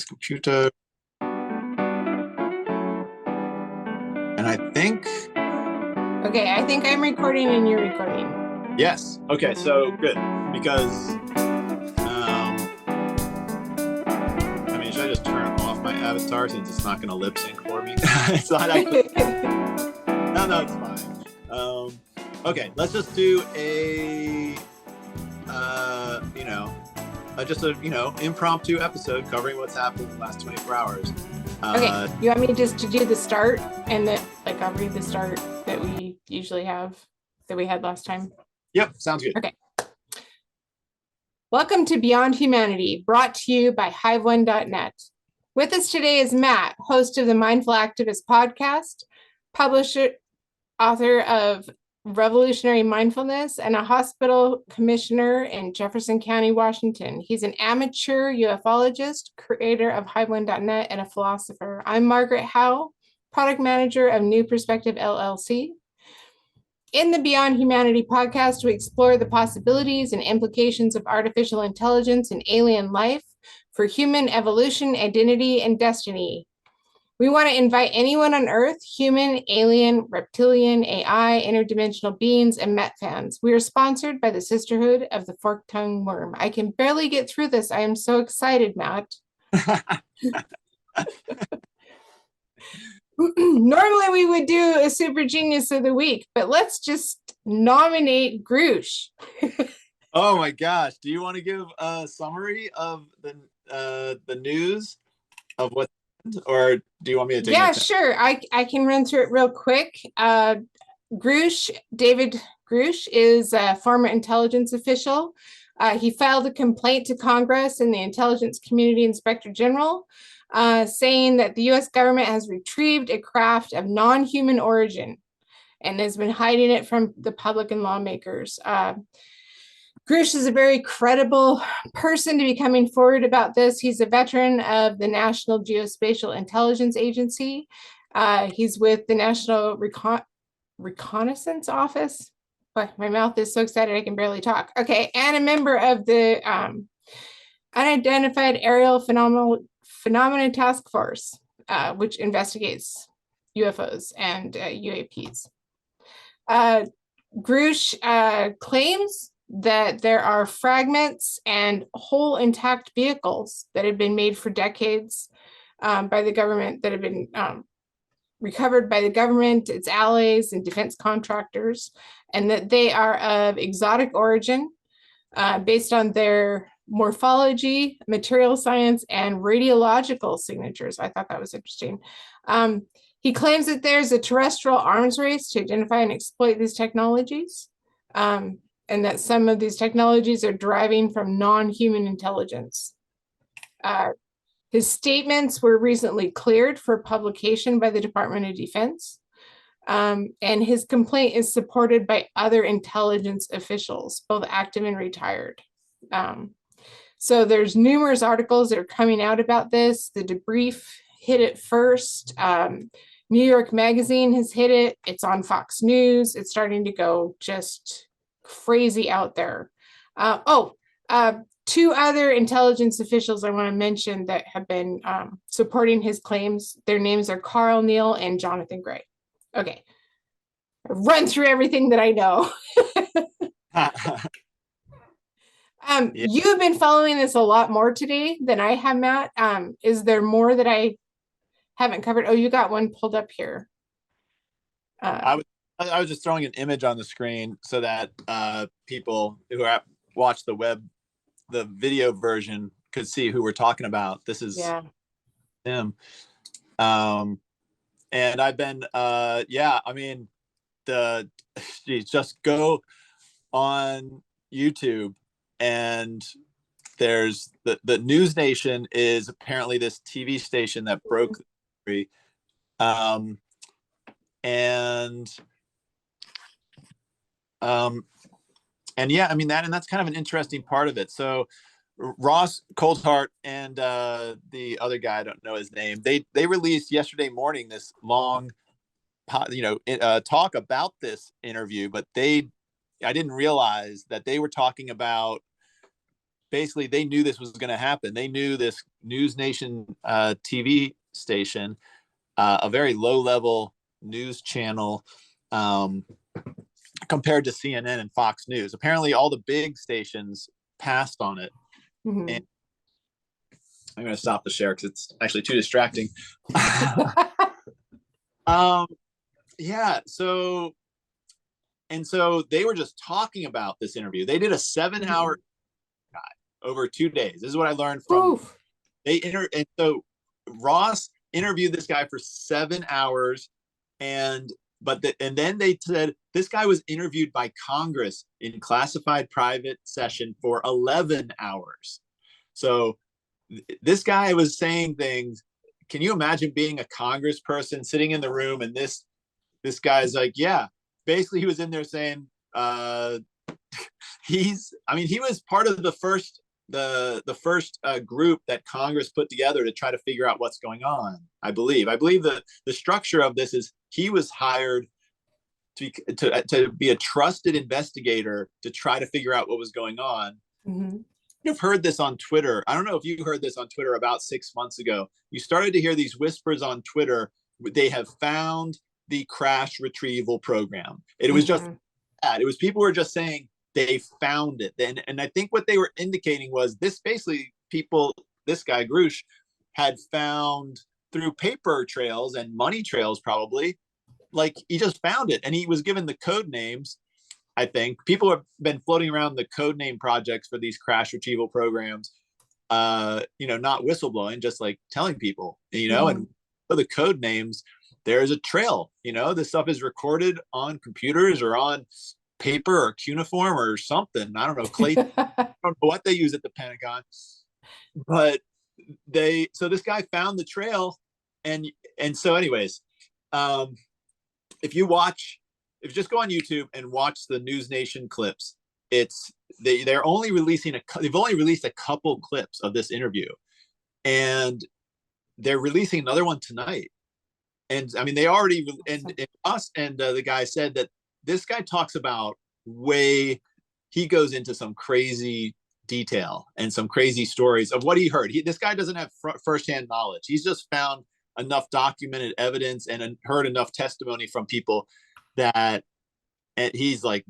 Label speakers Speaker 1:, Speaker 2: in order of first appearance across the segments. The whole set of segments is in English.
Speaker 1: this computer. And I think...
Speaker 2: Okay, I think I'm recording and you're recording.
Speaker 1: Yes. Okay, so good. Because, I mean, should I just turn off my avatar since it's not going to lip sync for me? It's not actually... No, it's fine. Okay, let's just do a, impromptu episode covering what's happened in the last 24 hours.
Speaker 2: Okay, you want me just to do the start and that, like, I'll read the start that we usually have, that we had last time?
Speaker 1: Yep, sounds good.
Speaker 2: Okay. Welcome to Beyond Humanity, brought to you by hive1.net. With us today is Matt, host of the Mindful Activist podcast, publisher, author of Revolutionary Mindfulness, and a hospital commissioner in Jefferson County, Washington. He's an amateur ufologist, creator of hive1.net, and a philosopher. I'm Margaret Howe, product manager of New Perspective LLC. In the Beyond Humanity podcast, we explore the possibilities and implications of artificial intelligence and alien life for human evolution, identity, and destiny. We want to invite anyone on Earth, human, alien, reptilian, AI, interdimensional beings, and Met fans. We are sponsored by the Sisterhood of the Fork-Tongued Worm. I can barely get through this. I am so excited, Matt. Normally we would do a super genius of the week, but let's just nominate Grusch.
Speaker 1: Oh my gosh. Do you want to give a summary of the news of what, or do you want me to take
Speaker 2: Yeah, sure. I can run through it real quick. Grusch, David Grusch, is a former intelligence official. He filed a complaint to Congress and the Intelligence Community Inspector General, saying that the U.S. government has retrieved a craft of non-human origin and has been hiding it from the public and lawmakers. Grusch is a very credible person to be coming forward about this. He's a veteran of the National Geospatial Intelligence Agency. He's with the National Reconnaissance Office. But my mouth is so excited I can barely talk. Okay, and a member of the Unidentified Aerial Phenomena Task Force, which investigates UFOs and UAPs. Grusch claims that there are fragments and whole intact vehicles that have been made for decades by the government, that have been recovered by the government, its allies, and defense contractors, and that they are of exotic origin based on their morphology, material science, and radiological signatures. I thought that was interesting. He claims that there's a terrestrial arms race to identify and exploit these technologies. And that some of these technologies are deriving from non-human intelligence. His statements were recently cleared for publication by the Department of Defense. And his complaint is supported by other intelligence officials, both active and retired. So there's numerous articles that are coming out about this. The Debrief hit it first. New York Magazine has hit it. It's on Fox News. It's starting to go just crazy out there. Two other intelligence officials I want to mention that have been supporting his claims. Their names are Carl Neal and Jonathan Gray. Okay, run through everything that I know. You've been following this a lot more today than I have, Matt. Is there more that I haven't covered? Oh, you got one pulled up here.
Speaker 1: I was just throwing an image on the screen so that people who watch the video version could see who we're talking about. This is him. And I've been, just go on YouTube and there's the News Nation is apparently this TV station that broke the country. That's kind of an interesting part of it. So Ross Coulthart and the other guy, I don't know his name, they released yesterday morning this long talk about this interview, but I didn't realize that they were talking about basically they knew this was going to happen. They knew this News Nation TV station, a very low level news channel, compared to CNN and Fox News. Apparently all the big stations passed on it.
Speaker 2: Mm-hmm.
Speaker 1: And I'm going to stop the share because it's actually too distracting. Yeah. So they were just talking about this interview. They did a 7-hour over 2 days. This is what I learned from.
Speaker 2: Oof.
Speaker 1: And so Ross interviewed this guy for 7 hours, and then they said this guy was interviewed by Congress in classified private session for 11 hours. So this guy was saying things. Can you imagine being a congressperson sitting in the room, and this guy's like, yeah, basically he was in there saying, he was part of the first group that Congress put together to try to figure out what's going on. I believe the structure of this is he was hired to be a trusted investigator to try to figure out what was going on.
Speaker 2: Mm-hmm.
Speaker 1: You've heard this on Twitter. I don't know if you heard this on Twitter about 6 months ago. You started to hear these whispers on Twitter. They have found the crash retrieval program. It was just that. It was people were just saying they found it. And I think what they were indicating was this guy Grusch had found through paper trails and money trails, probably, like he just found it. And he was given the code names. I think people have been floating around the code name projects for these crash retrieval programs, not whistleblowing, just like telling people, and for the code names, there's a trail, this stuff is recorded on computers or on paper or cuneiform or something. I don't know, clay. I don't know what they use at the Pentagon, but so this guy found the trail. And so anyways, if you just go on YouTube and watch the News Nation clips, they've only released a couple clips of this interview, and they're releasing another one tonight. And I mean, they already, and us and the guy said that this guy talks about he goes into some crazy detail and some crazy stories of what he heard. This guy doesn't have firsthand knowledge. He's just found enough documented evidence and heard enough testimony from people that, and he's like,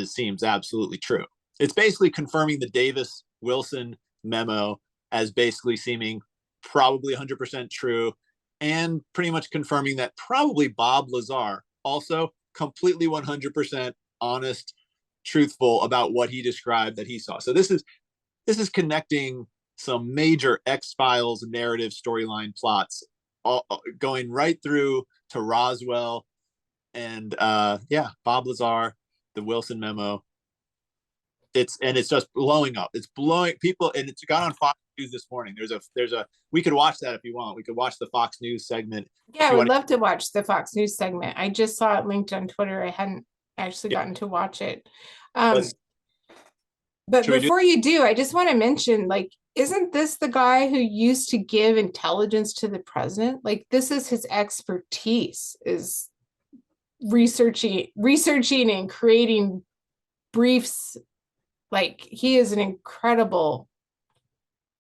Speaker 1: seems absolutely true. It's basically confirming the Davis Wilson memo as basically seeming probably 100% true, and pretty much confirming that probably Bob Lazar also completely 100% honest, truthful about what he described that he saw. So this is connecting some major X-Files narrative storyline plots, all going right through to Roswell and Bob Lazar, the Wilson memo. It's just blowing up. It's blowing people, and it's got on Fox News this morning. There's a we could watch that if you want. We could watch the Fox News segment.
Speaker 2: Yeah, I would love to watch the Fox News segment. I just saw it linked on Twitter. I hadn't actually gotten to watch it. But before you do, I just want to mention, like, isn't this the guy who used to give intelligence to the president? Like, this is his expertise, is researching and creating briefs. Like, he is an incredible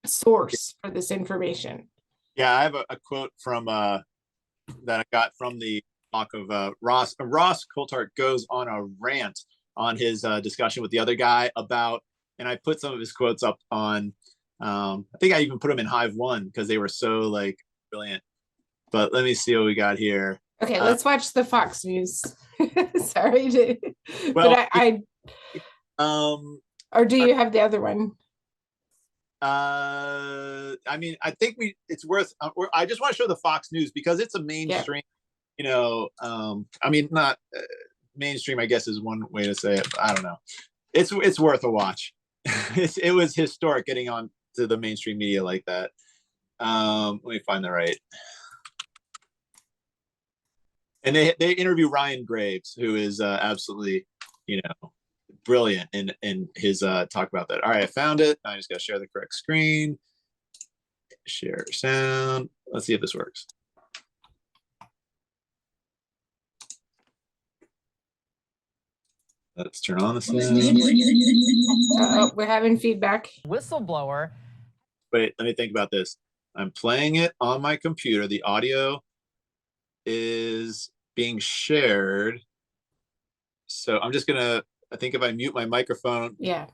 Speaker 2: source for this information.
Speaker 1: Yeah, I have a quote from that I got from the talk of Ross. Ross Coulthart goes on a rant on his discussion with the other guy about, and I put some of his quotes up on, I think I even put them in Hive 1 because they were so like brilliant. But let me see what we got here.
Speaker 2: Okay, let's watch the Fox News. Sorry, but or do you have the other one?
Speaker 1: I mean, I think it's worth. I just want to show the Fox News because it's a mainstream. Yeah. I mean, not mainstream. I guess is one way to say it. But I don't know. It's worth a watch. It was historic getting on to the mainstream media like that. Let me find the right. And they interview Ryan Graves, who is absolutely, brilliant in his talk about that. All right, I found it. I just got to share the correct screen. Share sound. Let's see if this works. Let's turn on the sound.
Speaker 2: We're having feedback.
Speaker 3: Whistleblower.
Speaker 1: Wait, let me think about this. I'm playing it on my computer. The audio is being shared. So I'm just gonna, I think if I mute my microphone,
Speaker 2: Yeah.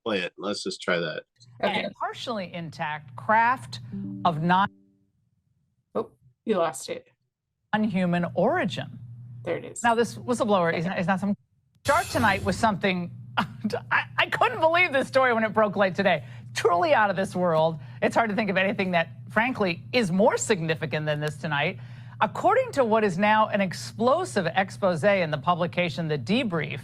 Speaker 1: play it. Let's just try that.
Speaker 2: Okay.
Speaker 3: And partially intact craft of
Speaker 2: Oh, you lost it.
Speaker 3: non-human origin.
Speaker 2: There it is.
Speaker 3: Now, this whistleblower is not some. Start tonight with something. I couldn't believe this story when it broke late today. Truly out of this world. It's hard to think of anything that, frankly, is more significant than this tonight. According to what is now an explosive expose in the publication The Debrief,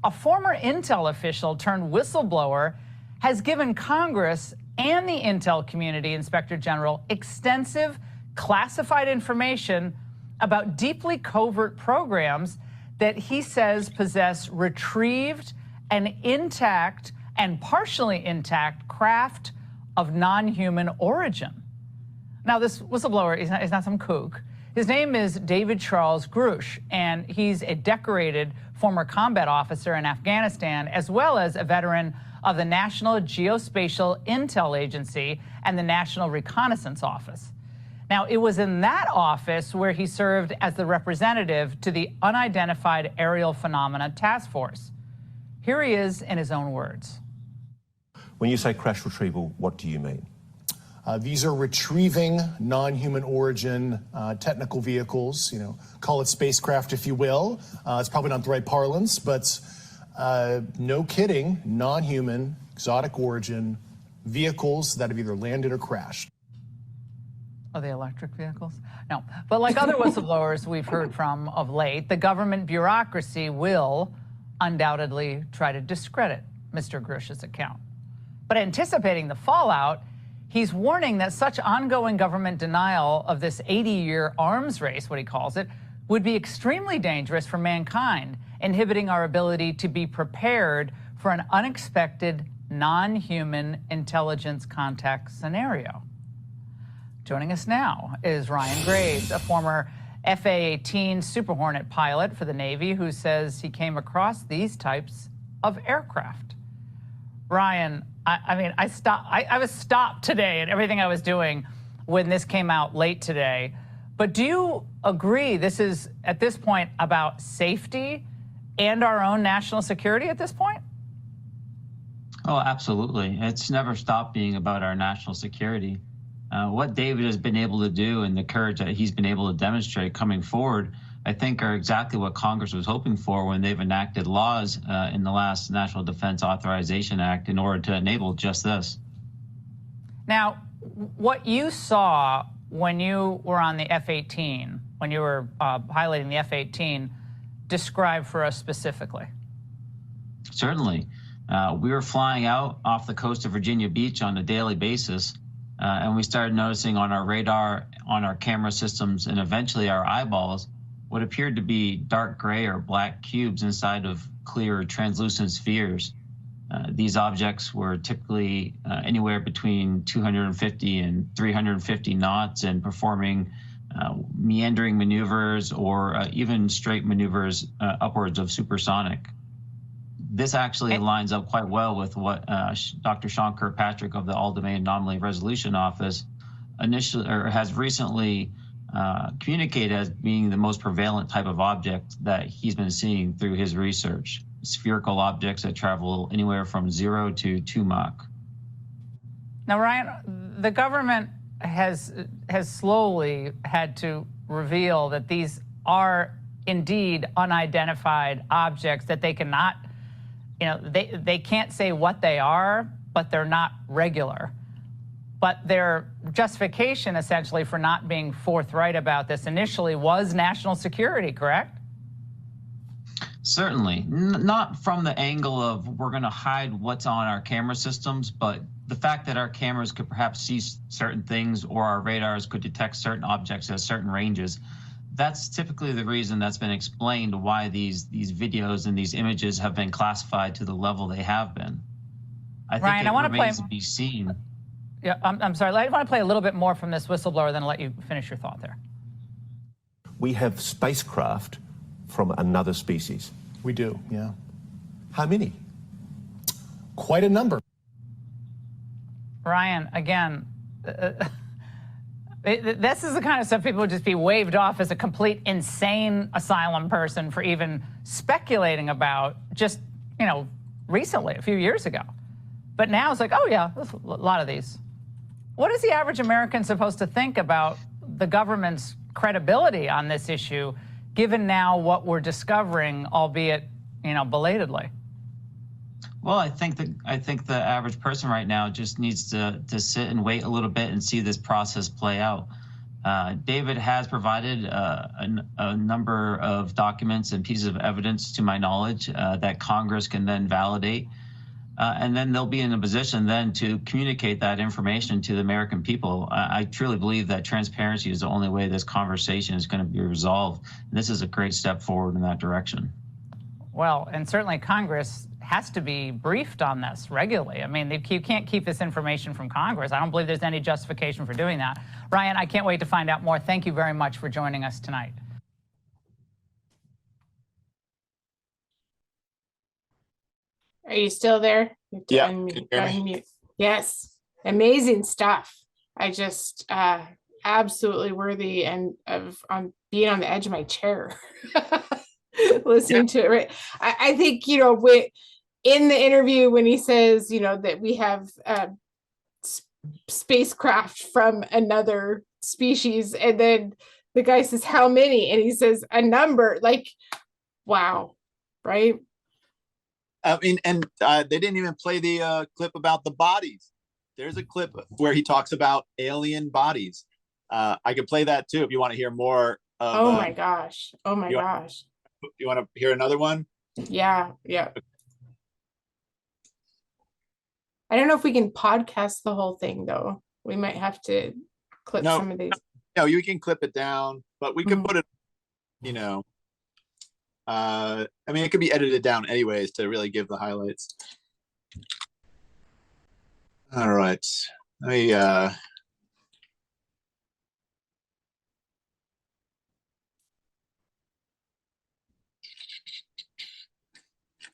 Speaker 3: a former intel official turned whistleblower has given Congress and the intel community, Inspector General, extensive classified information about deeply covert programs that he says possess retrieved and intact and partially intact craft of non-human origin. Now, this whistleblower is not some kook. His name is David Charles Grusch, and he's a decorated former combat officer in Afghanistan, as well as a veteran of the National Geospatial Intel Agency and the National Reconnaissance Office. Now, it was in that office where he served as the representative to the Unidentified Aerial Phenomena Task Force. Here he is in his own words.
Speaker 4: When you say crash retrieval, what do you mean?
Speaker 5: These are retrieving non-human origin technical vehicles, call it spacecraft if you will. It's probably not the right parlance, but no kidding, non-human, exotic origin vehicles that have either landed or crashed.
Speaker 3: Are they electric vehicles? No. But like other whistleblowers we've heard from of late, the government bureaucracy will undoubtedly try to discredit Mr. Grusch's account. But anticipating the fallout, he's warning that such ongoing government denial of this 80-year arms race, what he calls it, would be extremely dangerous for mankind, inhibiting our ability to be prepared for an unexpected non-human intelligence contact scenario. Joining us now is Ryan Graves, a former FA-18 Super Hornet pilot for the Navy who says he came across these types of aircraft. Ryan, I was stopped today in everything I was doing when this came out late today. But do you agree this is, at this point, about safety and our own national security at this point?
Speaker 6: Oh, absolutely. It's never stopped being about our national security. What David has been able to do and the courage that he's been able to demonstrate coming forward, I think, are exactly what Congress was hoping for when they've enacted laws in the last National Defense Authorization Act in order to enable just this.
Speaker 3: Now, what you saw when you were on the F-18, when you were piloting the F-18, describe for us specifically.
Speaker 6: Certainly. We were flying out off the coast of Virginia Beach on a daily basis, and we started noticing on our radar, on our camera systems, and eventually our eyeballs, what appeared to be dark gray or black cubes inside of clear translucent spheres. These objects were typically anywhere between 250 and 350 knots and performing meandering maneuvers or even straight maneuvers upwards of supersonic. This actually lines up quite well with what Dr. Sean Kirkpatrick of the All-Domain Anomaly Resolution Office has recently communicated as being the most prevalent type of object that he's been seeing through his research. Spherical objects that travel anywhere from 0 to 2 Mach.
Speaker 3: Now, Ryan, the government has slowly had to reveal that these are indeed unidentified objects, that they cannot, they can't say what they are, but they're not regular. But their justification, essentially, for not being forthright about this initially was national security, correct?
Speaker 6: Certainly. Not from the angle of we're going to hide what's on our camera systems, but the fact that our cameras could perhaps see certain things or our radars could detect certain objects at certain ranges. That's typically the reason that's been explained why these videos and these images have been classified to the level they have been. I think
Speaker 3: Ryan,
Speaker 6: it remains to be seen.
Speaker 3: Yeah, I'm sorry. I want to play a little bit more from this whistleblower, then I'll let you finish your thought there.
Speaker 4: We have spacecraft from another species.
Speaker 5: We do, yeah.
Speaker 4: How many?
Speaker 5: Quite a number.
Speaker 3: Ryan, again, this is the kind of stuff people would just be waved off as a complete insane asylum person for even speculating about just, you know, recently, a few years ago. But now it's like, oh yeah, there's a lot of these. What is the average American supposed to think about the government's credibility on this issue, given now what we're discovering, albeit, you know, belatedly?
Speaker 6: Well, I think the average person right now just needs to sit and wait a little bit and see this process play out. David has provided a number of documents and pieces of evidence, to my knowledge, that Congress can then validate. And then they'll be in a position then to communicate that information to the American people. I truly believe that transparency is the only way this conversation is going to be resolved. And this is a great step forward in that direction.
Speaker 3: Well, and certainly Congress has to be briefed on this regularly. I mean, you can't keep this information from Congress. I don't believe there's any justification for doing that. Ryan, I can't wait to find out more. Thank you very much for joining us tonight.
Speaker 2: Are you still there?
Speaker 1: Yeah.
Speaker 2: Unmute. Yes. Amazing stuff. I just absolutely worthy and of being on the edge of my chair listening to it. Right. I think, you know, in the interview when he says, you know, that we have spacecraft from another species, and then the guy says, how many? And he says a number, like, wow. Right.
Speaker 1: I mean, and they didn't even play the clip about the bodies. There's a clip where he talks about alien bodies. I could play that too if you want to hear more.
Speaker 2: Oh my gosh. Oh my gosh.
Speaker 1: You want to hear another one?
Speaker 2: Yeah. Yeah. I don't know if we can podcast the whole thing though. We might have to clip some of these.
Speaker 1: No, you can clip it down, but we could put it, you know. I mean, it could be edited down anyways to really give the highlights. All right.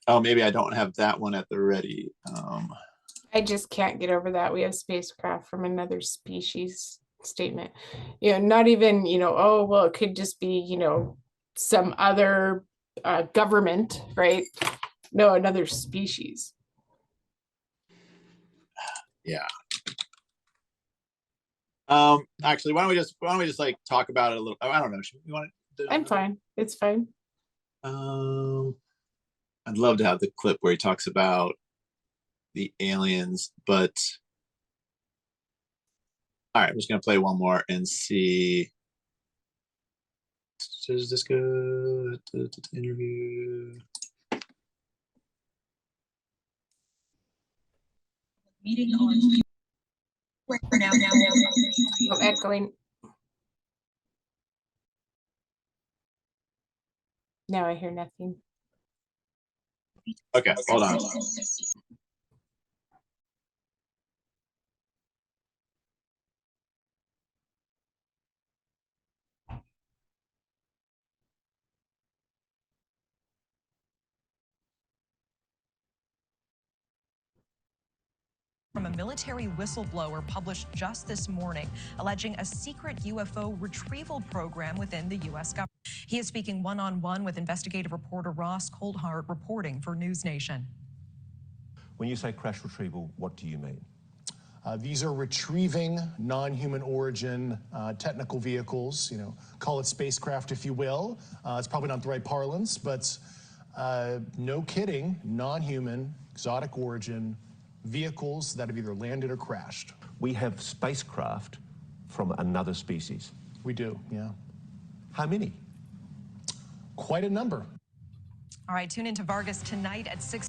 Speaker 1: Oh, maybe I don't have that one at the ready.
Speaker 2: I just can't get over that. We have spacecraft from another species statement. You know, not even, you know, oh, well, it could just be, you know, some other government, right? No, another species.
Speaker 1: Yeah. Actually, why don't we just like talk about it a little? I don't know. Should we want to?
Speaker 2: I'm fine. It's fine.
Speaker 1: I'd love to have the clip where he talks about the aliens, but all right, I'm just gonna play one more and see. Does this go to interview?
Speaker 7: Meeting on now.
Speaker 2: Oh, echoing. Now I hear nothing.
Speaker 1: Okay, hold on.
Speaker 7: From a military whistleblower published just this morning, alleging a secret UFO retrieval program within the U.S. government. He is speaking one-on-one with investigative reporter Ross Coldhart, reporting for News Nation.
Speaker 4: When you say crash retrieval, what do you mean?
Speaker 5: These are retrieving non-human origin technical vehicles, you know, call it spacecraft if you will. It's probably not the right parlance, but no kidding, non-human, exotic origin vehicles that have either landed or crashed.
Speaker 4: We have spacecraft from another species.
Speaker 5: We do, yeah.
Speaker 4: How many?
Speaker 5: Quite a number.
Speaker 7: All right, tune into Vargas tonight at 6.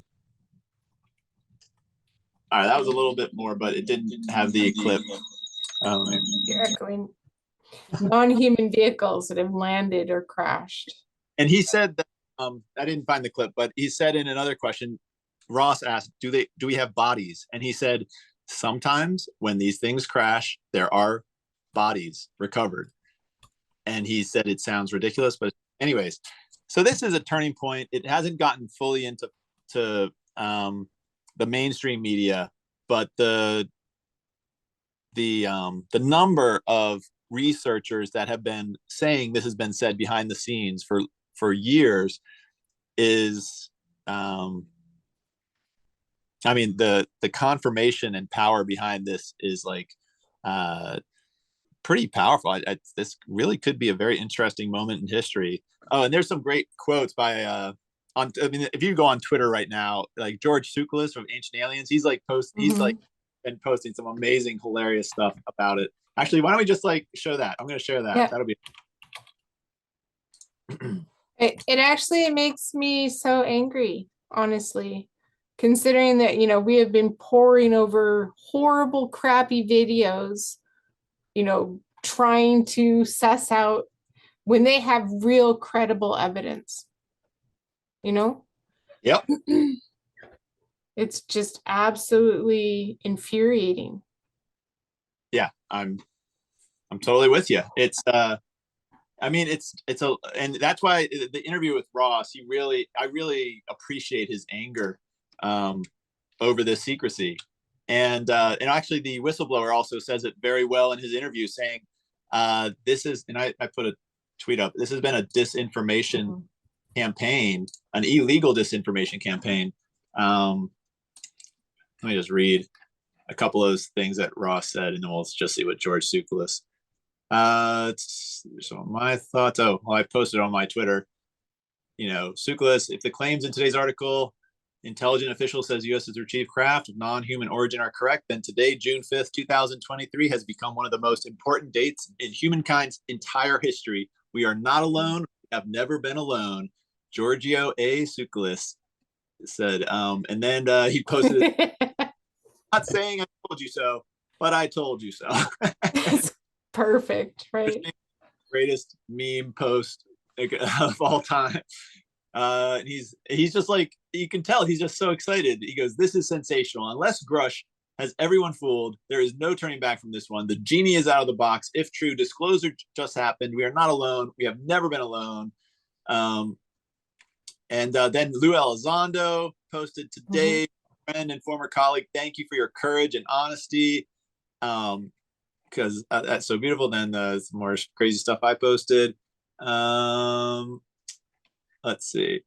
Speaker 1: All right, that was a little bit more, but it didn't have the clip.
Speaker 2: You're echoing. Non-human vehicles that have landed or crashed.
Speaker 1: And he said that I didn't find the clip, but he said in another question, Ross asked, do we have bodies? And he said, sometimes when these things crash, there are bodies recovered. And he said it sounds ridiculous, but anyways, so this is a turning point. It hasn't gotten fully into the mainstream media, but the number of researchers that have been saying this has been said behind the scenes for years is, I mean, the confirmation and power behind this is like pretty powerful. This really could be a very interesting moment in history. Oh, and there's some great quotes by I mean, if you go on Twitter right now, like George Tsoukalos from Ancient Aliens, he's like been posting some amazing, hilarious stuff about it. Actually, why don't we just like show that? I'm going to share that.
Speaker 2: Yeah.
Speaker 1: That'll be.
Speaker 2: It actually makes me so angry, honestly, considering that, you know, we have been poring over horrible, crappy videos, you know, trying to suss out when they have real credible evidence, you know?
Speaker 1: Yep.
Speaker 2: It's just absolutely infuriating.
Speaker 1: Yeah, I'm totally with you. It's I mean, and that's why the interview with Ross, I really appreciate his anger over this secrecy. And actually the whistleblower also says it very well in his interview, saying this is, and I put a tweet up, this has been a disinformation campaign, an illegal disinformation campaign. Let me just read a couple of those things that Ross said, and then we'll just see what George Tsoukalos. So my thoughts. Oh, well, I posted on my Twitter. You know, Tsoukalos, if the claims in today's article, intelligent official says U.S. has retrieved craft of non-human origin are correct, then today, June 5th, 2023, has become one of the most important dates in humankind's entire history. We are not alone. We have never been alone. Giorgio A. Tsoukalos said, and then he posted, not saying I told you so, but I told you so.
Speaker 2: Perfect, right?
Speaker 1: Greatest meme post of all time. He's just like, you can tell he's just so excited. He goes, "This is sensational. Unless Grusch has everyone fooled, there is no turning back from this one. The genie is out of the box. If true, disclosure just happened. We are not alone. We have never been alone." And then Lou Elizondo posted today, friend and former colleague, "Thank you for your courage and honesty." Because that's so beautiful. Then some more crazy stuff I posted. Let's see.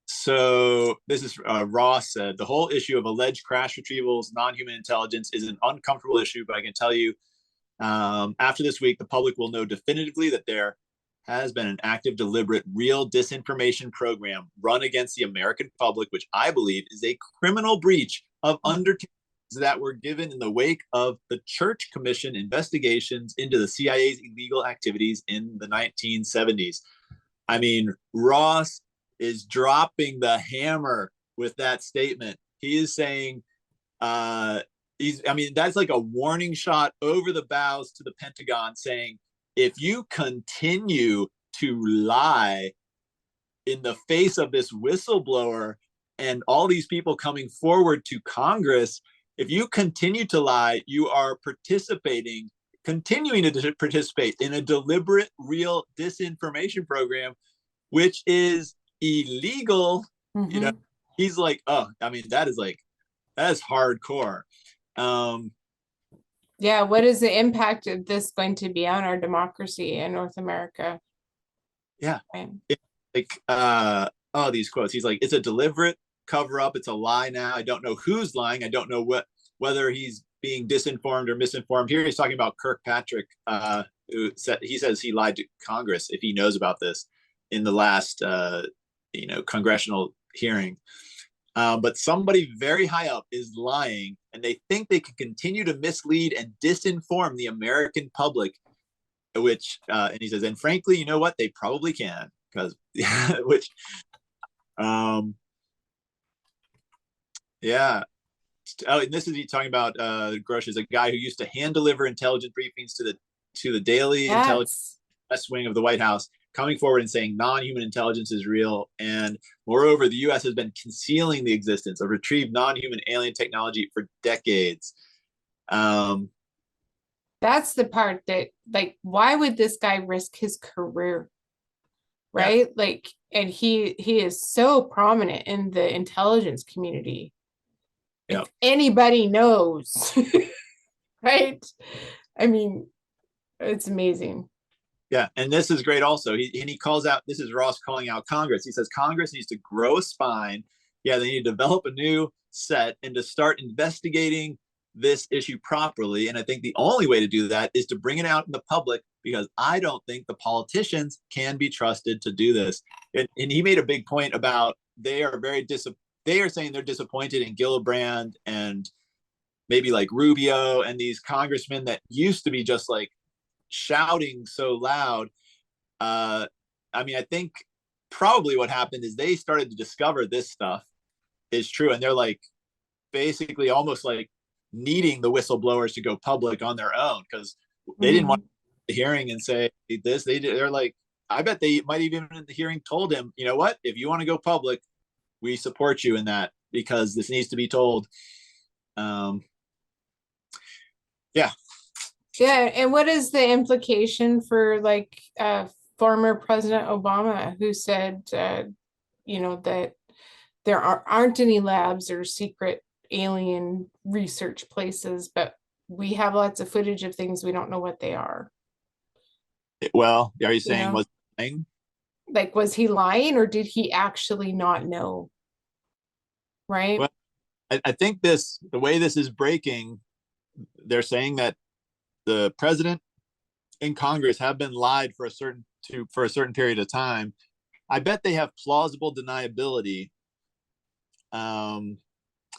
Speaker 1: So this is Ross said, "The whole issue of alleged crash retrievals, non-human intelligence is an uncomfortable issue, but I can tell you after this week, the public will know definitively that there has been an active, deliberate, real disinformation program run against the American public, which I believe is a criminal breach of undertakings that were given in the wake of the Church Commission investigations into the CIA's illegal activities in the 1970s. I mean, Ross is dropping the hammer with that statement. He is saying, I mean, that's like a warning shot over the bows to the Pentagon, saying, if you continue to lie in the face of this whistleblower and all these people coming forward to Congress, if you continue to lie, you are continuing to participate in a deliberate, real disinformation program, which is illegal. You know, he's like, oh, I mean, that is hardcore.
Speaker 2: Yeah, what is the impact of this going to be on our democracy in North America?
Speaker 1: Yeah.
Speaker 2: Right.
Speaker 1: These quotes. He's like, it's a deliberate cover up. It's a lie now. I don't know who's lying. I don't know whether he's being disinformed or misinformed. Here he's talking about Kirkpatrick, who said, he says he lied to Congress if he knows about this in the last congressional hearing. But somebody very high up is lying, and they think they can continue to mislead and disinform the American public, which and he says, and frankly, you know what, they probably can, because which yeah. Oh, and this is he talking about Grusch is a guy who used to hand deliver intelligence briefings to the daily intelligence wing of the White House, coming forward and saying non-human intelligence is real. And moreover, the U.S. has been concealing the existence of retrieved non-human alien technology for decades.
Speaker 2: That's the part that, like, why would this guy risk his career? right? Like, and he is so prominent in the intelligence community.
Speaker 1: Yeah.
Speaker 2: If anybody knows, right? I mean, it's amazing.
Speaker 1: Yeah, and this is great also. He calls out, this is Ross calling out Congress. He says Congress needs to grow a spine. Yeah, they need to develop a new set and to start investigating this issue properly. And I think the only way to do that is to bring it out in the public, because I don't think the politicians can be trusted to do this. And he made a big point about they are saying they're disappointed in Gillibrand and maybe like Rubio and these congressmen that used to be just like shouting so loud. I mean, I think probably what happened is they started to discover this stuff is true, and they're like basically almost like needing the whistleblowers to go public on their own, because they didn't want the hearing and say this. They're like, I bet they might even in the hearing told him, you know what, if you want to go public, we support you in that, because this needs to be told.
Speaker 2: Yeah, and what is the implication for like former President Obama, who said, you know, that there aren't any labs or secret alien research places, but we have lots of footage of things we don't know what they are.
Speaker 1: Well, are you saying
Speaker 2: know? Like, was he lying, or did he actually not know? Right?
Speaker 1: Well, I think the way this is breaking, they're saying that the president and Congress have been lied for a certain period of time. I bet they have plausible deniability.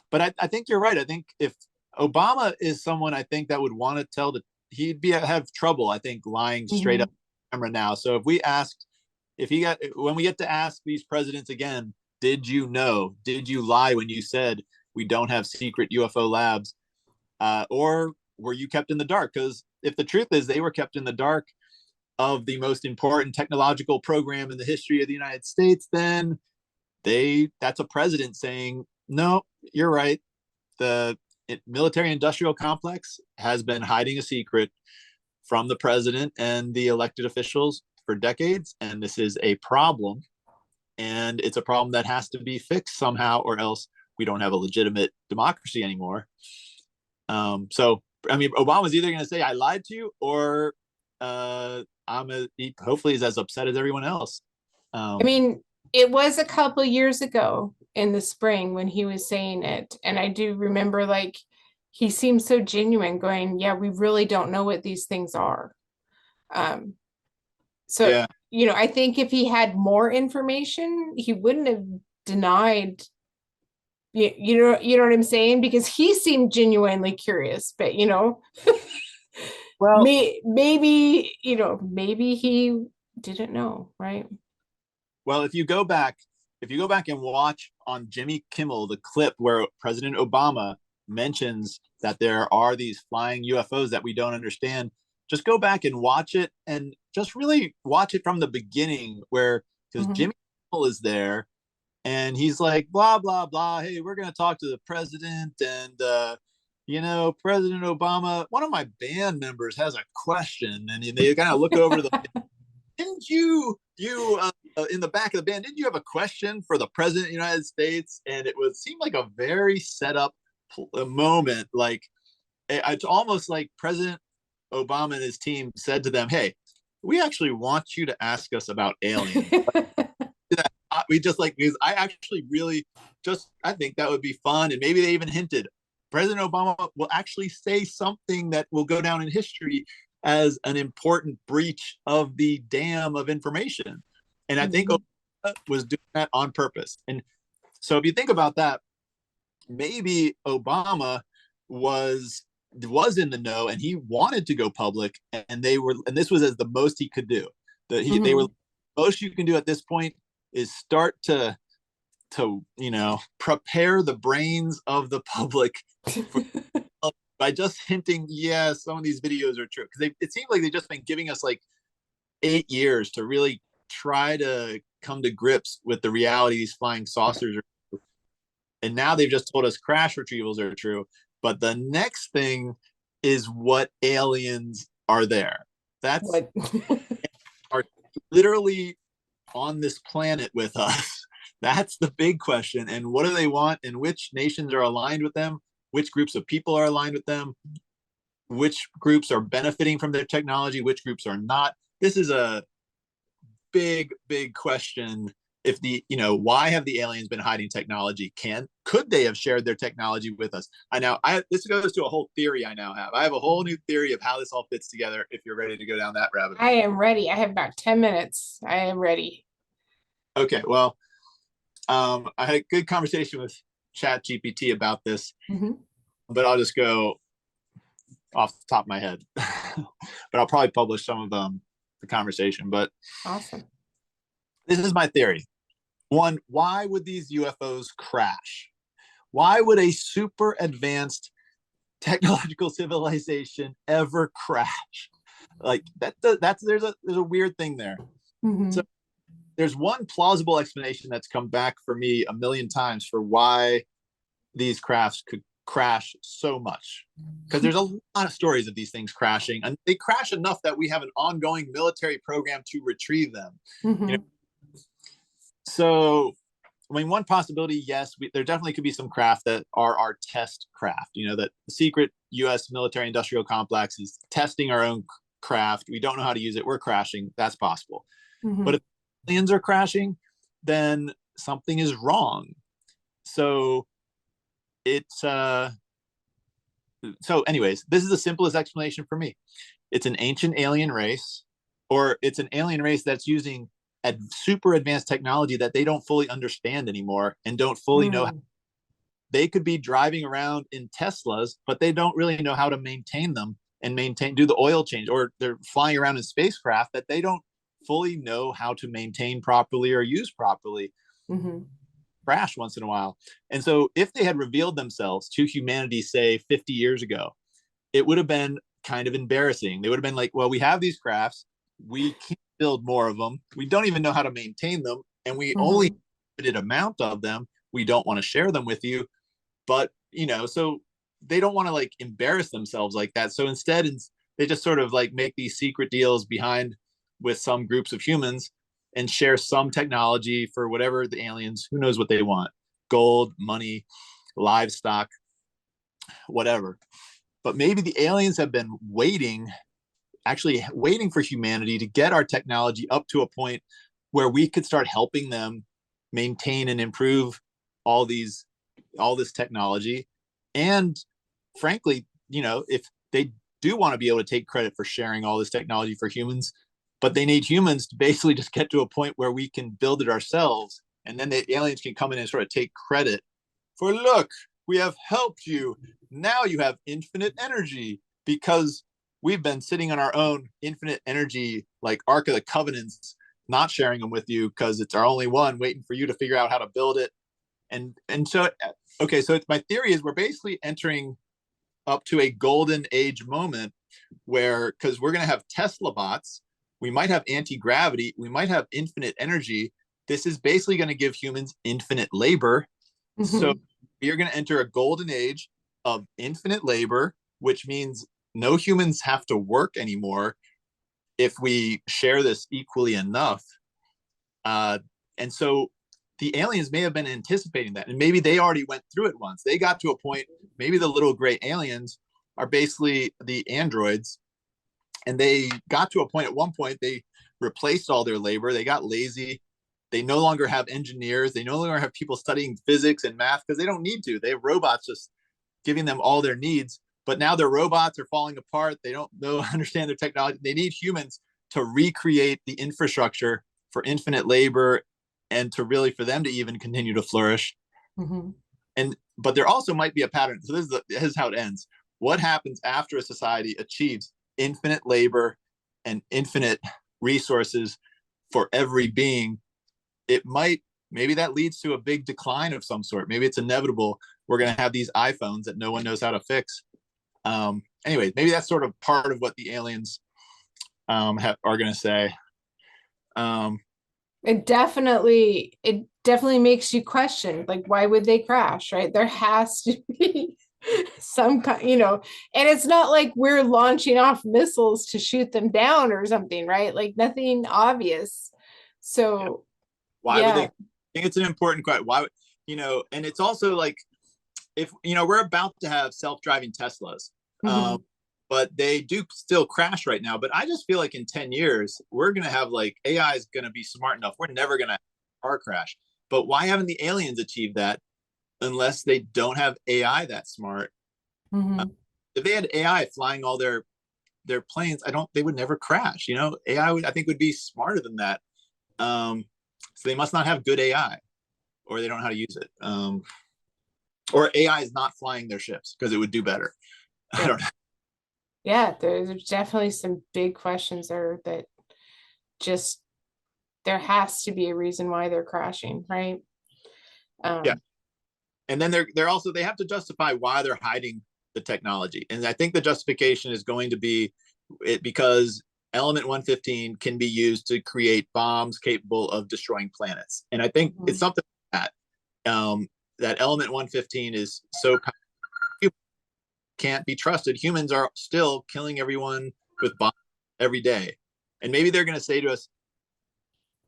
Speaker 1: But I think you're right. I think if Obama is someone, I think that would want to tell he'd have trouble, I think, lying straight up on camera now. So when we get to ask these presidents again, did you know? Did you lie when you said we don't have secret UFO labs? Or were you kept in the dark? Because if the truth is they were kept in the dark of the most important technological program in the history of the United States, then that's a president saying, no, you're right. The military industrial complex has been hiding a secret from the president and the elected officials for decades, and this is a problem, and it's a problem that has to be fixed somehow, or else we don't have a legitimate democracy anymore. So I mean, Obama's either going to say I lied to you, or he hopefully is as upset as everyone else.
Speaker 2: I mean, it was a couple years ago in the spring when he was saying it, and I do remember, like, he seemed so genuine, going, yeah, we really don't know what these things are. So yeah. You know, I think if he had more information, he wouldn't have denied. You know what I'm saying? Because he seemed genuinely curious, but you know, well, maybe he didn't know, right?
Speaker 1: Well, if you go back and watch on Jimmy Kimmel the clip where President Obama mentions that there are these flying UFOs that we don't understand, just go back and watch it, and just really watch it from the beginning, because Jimmy Kimmel is there. And he's like, blah, blah, blah. Hey, we're going to talk to the president. And, President Obama, one of my band members has a question. And they kind of look over didn't you in the back of the band, didn't you have a question for the president of the United States? And it seemed like a very set up moment. Like, it's almost like President Obama and his team said to them, hey, we actually want you to ask us about aliens. We just because I actually really I think that would be fun. And maybe they even hinted President Obama will actually say something that will go down in history as an important breach of the dam of information. And I think Obama was doing that on purpose. And so if you think about that, maybe Obama was in the know and he wanted to go public, and this was as the most he could do. They were most you can do at this point is start to prepare the brains of the public by just hinting, yeah, some of these videos are true. Because it seems like they've just been giving us like 8 years to really try to come to grips with the reality these flying saucers are true. And now they've just told us crash retrievals are true. But the next thing is what aliens are there. That's are literally on this planet with us? That's the big question. And what do they want? And which nations are aligned with them? Which groups of people are aligned with them? Which groups are benefiting from their technology? Which groups are not? This is a big, big question. If why have the aliens been hiding technology? Could they have shared their technology with us? This goes to a whole theory I now have. I have a whole new theory of how this all fits together. If you're ready to go down that rabbit hole.
Speaker 2: I am ready. I have about 10 minutes. I am ready.
Speaker 1: Okay, well, I had a good conversation with ChatGPT about this, but I'll just go off the top of my head. But I'll probably publish some of the conversation. But
Speaker 2: awesome.
Speaker 1: This is my theory. One, why would these UFOs crash? Why would a super advanced technological civilization ever crash? Like there's a weird thing there. So there's one plausible explanation that's come back for me a million times for why these crafts could crash so much. Because there's a lot of stories of these things crashing, and they crash enough that we have an ongoing military program to retrieve them. So, I mean, one possibility, yes, there definitely could be some craft that are our test craft. That the secret U.S. military industrial complex is testing our own craft. We don't know how to use it. We're crashing. That's possible. But if aliens are crashing, then something is wrong. So anyways, this is the simplest explanation for me. It's an ancient alien race, or it's an alien race that's using a super advanced technology that they don't fully understand anymore and don't fully know. They could be driving around in Teslas, but they don't really know how to maintain them and do the oil change, or they're flying around in spacecraft that they don't fully know how to maintain properly or use properly. Crash once in a while. And so if they had revealed themselves to humanity, say 50 years ago, it would have been kind of embarrassing. They would have been like, well, we have these crafts, we can't build more of them, we don't even know how to maintain them, and we only limited amount of them, we don't want to share them with you. But so they don't want to like embarrass themselves like that. So instead they just sort of like make these secret deals behind with some groups of humans and share some technology for whatever the aliens, who knows what they want, gold, money, livestock, whatever. But maybe the aliens have been waiting for humanity to get our technology up to a point where we could start helping them maintain and improve all this technology. And frankly, if they do want to be able to take credit for sharing all this technology for humans, but they need humans to basically just get to a point where we can build it ourselves. And then the aliens can come in and sort of take credit for, look, we have helped you. Now you have infinite energy, because we've been sitting on our own infinite energy, like Ark of the Covenants, not sharing them with you because it's our only one, waiting for you to figure out how to build it. And so, okay, so my theory is we're basically entering up to a golden age moment where, because we're going to have Tesla bots, we might have anti-gravity, we might have infinite energy. This is basically going to give humans infinite labor. So we are going to enter a golden age of infinite labor, which means no humans have to work anymore if we share this equally enough. And so the aliens may have been anticipating that, and maybe they already went through it once. They got to a point, maybe the little gray aliens are basically the androids, and they got to a point, at one point, they replaced all their labor. They got lazy. They no longer have engineers. They no longer have people studying physics and math because they don't need to. They have robots just giving them all their needs. But now their robots are falling apart. They don't understand their technology. They need humans to recreate the infrastructure for infinite labor and for them to even continue to flourish. But there also might be a pattern. So this is how it ends. What happens after a society achieves infinite labor and infinite resources for every being? Maybe that leads to a big decline of some sort. Maybe it's inevitable. We're going to have these iPhones that no one knows how to fix. Anyway, maybe that's sort of part of what the aliens are going to say.
Speaker 2: It definitely makes you question, like, why would they crash, right? There has to be some kind, and it's not like we're launching off missiles to shoot them down or something, right? Like nothing obvious. So
Speaker 1: Why would they? I think it's an important question. Why would, and it's also like, if, we're about to have self-driving Teslas, but they do still crash right now. But I just feel like in 10 years, we're going to have like, AI is going to be smart enough. We're never going to have a car crash. But why haven't the aliens achieved that unless they don't have AI that smart? If they had AI flying all their planes, they would never crash. AI I think would be smarter than that. So they must not have good AI, or they don't know how to use it. Or AI is not flying their ships because it would do better. I don't know.
Speaker 2: Yeah, there's definitely some big questions there that just, there has to be a reason why they're crashing, right?
Speaker 1: Yeah. And then they have to justify why they're hiding the technology. And I think the justification is going to be because element 115 can be used to create bombs capable of destroying planets. And I think it's something like that, that element 115 is so can't be trusted. Humans are still killing everyone with bombs every day. And maybe they're going to say to us,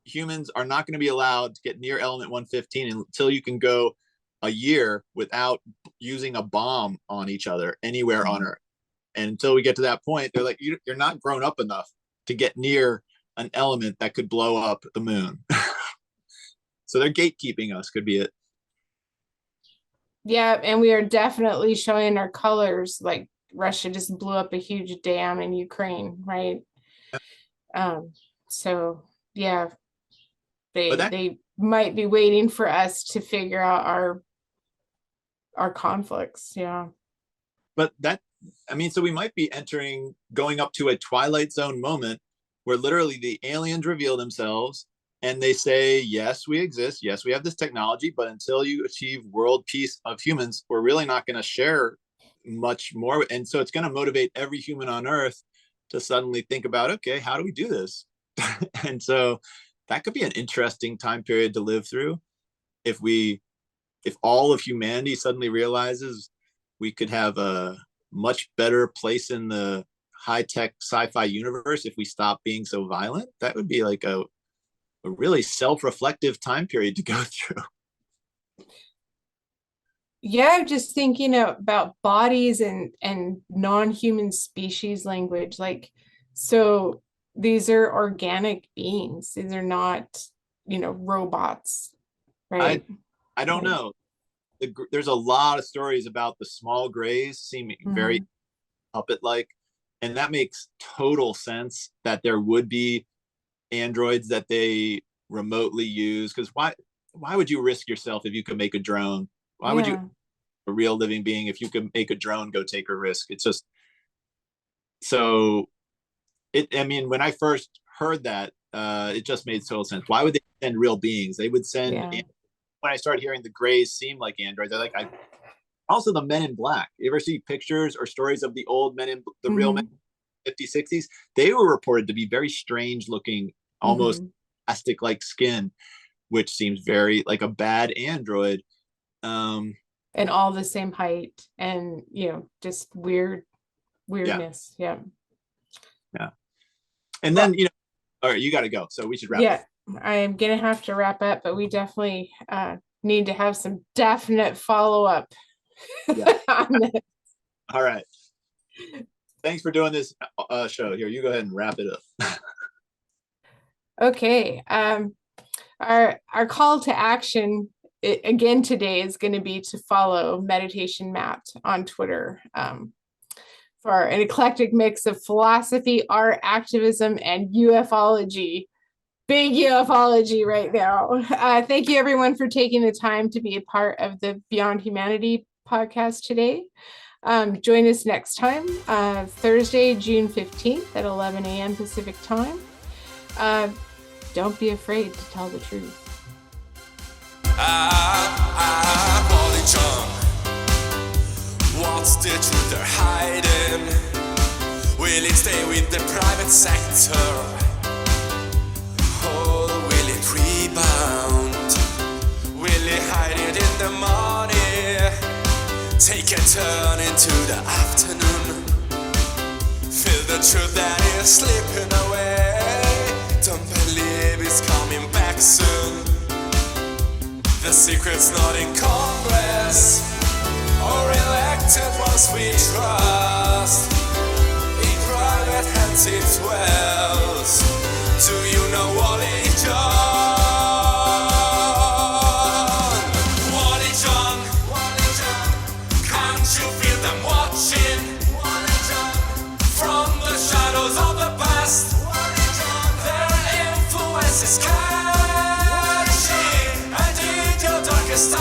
Speaker 1: humans are not going to be allowed to get near element 115 until you can go a year without using a bomb on each other anywhere on Earth. And until we get to that point, they're like, you're not grown up enough to get near an element that could blow up the moon. So they're gatekeeping us, could be it.
Speaker 2: Yeah, and we are definitely showing our colors, like Russia just blew up a huge dam in Ukraine, right? So yeah, they might be waiting for us to figure out our conflicts. Yeah.
Speaker 1: But so we might be going up to a Twilight Zone moment where literally the aliens reveal themselves and they say, yes, we exist. Yes, we have this technology, but until you achieve world peace of humans, we're really not going to share much more. And so it's going to motivate every human on Earth to suddenly think about, okay, how do we do this? And so that could be an interesting time period to live through. If all of humanity suddenly realizes we could have a much better place in the high-tech sci-fi universe if we stop being so violent, that would be like a really self-reflective time period to go through.
Speaker 2: Yeah, I'm just thinking about bodies and non-human species language. Like, so these are organic beings. These are not, robots, right?
Speaker 1: I don't know. There's a lot of stories about the small grays seeming very puppet-like, and that makes total sense that there would be androids that they remotely use. Because why would you risk yourself if you could make a drone? Why would you, a real living being, if you could make a drone go take a risk? It's just so when I first heard that, it just made total sense. Why would they send real beings? They would send when I started hearing the grays seem like androids, also the Men in Black. You ever see pictures or stories of the old real men, 50s, 60s? They were reported to be very strange looking, almost plastic-like skin, which seems very like a bad android.
Speaker 2: And all the same height and, just weirdness. Yeah.
Speaker 1: And then, all right, you got to go. So we should wrap up.
Speaker 2: I'm going to have to wrap up, but we definitely need to have some definite follow-up on this.
Speaker 1: All right. Thanks for doing this show. Here, you go ahead and wrap it up.
Speaker 2: Okay. Our call to action again today is going to be to follow Meditation Mapped on Twitter for an eclectic mix of philosophy, art, activism, and ufology. Big ufology right now. Thank you everyone for taking the time to be a part of the Beyond Humanity podcast today. Join us next time, Thursday, June 15th at 11 a.m. Pacific time. Don't be afraid to tell the truth.
Speaker 8: What's the truth they're hiding? Will it stay with the private sector? Or will it rebound? Will it hide it in the morning? Take a turn into the afternoon. Feel the truth that is slipping away. Don't believe it's coming back soon. The secret's not in Congress or elected ones we trust. In private hands it dwells. Do you know Wally John? Wally John, can't you feel them watching? From the shadows of the past, their influence is catching. And in your darkest